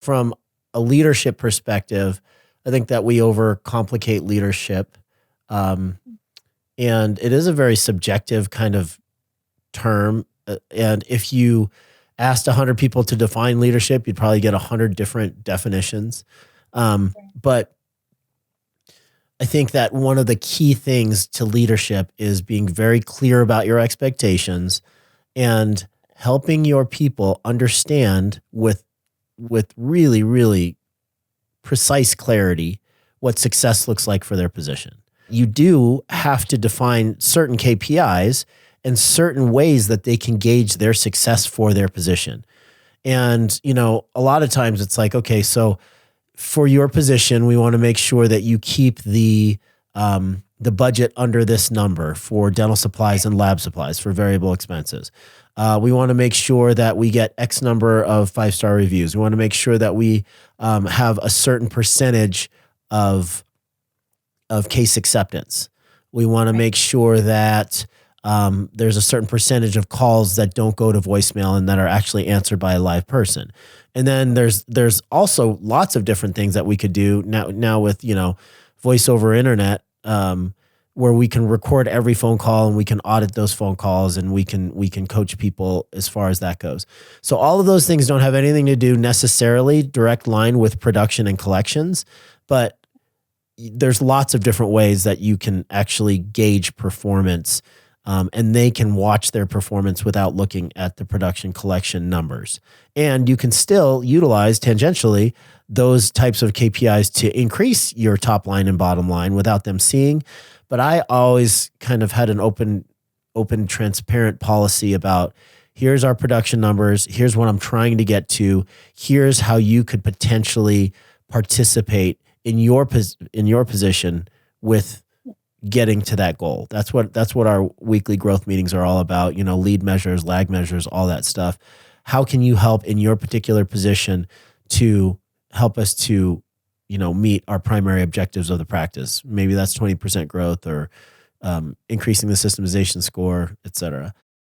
from a leadership perspective, I think that we overcomplicate leadership. Um, and it is a very subjective kind of term. And if you asked 100 people to define leadership, you'd probably get 100 different definitions. But I think that one of the key things to leadership is being very clear about your expectations and helping your people understand with really, really precise clarity what success looks like for their position. You do have to define certain KPIs and certain ways that they can gauge their success for their position. And, a lot of times it's like, okay, so for your position, we want to make sure that you keep the budget under this number for dental supplies and lab supplies for variable expenses. We want to make sure that we get X number of 5-star reviews. We want to make sure that we have a certain percentage of case acceptance. We want to make sure that there's a certain percentage of calls that don't go to voicemail and that are actually answered by a live person. And then there's also lots of different things that we could do now with, voice over internet, where we can record every phone call and we can audit those phone calls and we can coach people as far as that goes. So all of those things don't have anything to do necessarily direct line with production and collections, but there's lots of different ways that you can actually gauge performance, and they can watch their performance without looking at the production collection numbers. And you can still utilize tangentially those types of KPIs to increase your top line and bottom line without them seeing. But I always kind of had an open, transparent policy about here's our production numbers. Here's what I'm trying to get to. Here's how you could potentially participate in your position with getting to that goal. That's what our weekly growth meetings are all about. Lead measures, lag measures, all that stuff. How can you help in your particular position to help us to, meet our primary objectives of the practice? Maybe that's 20% growth or increasing the systemization score, et cetera.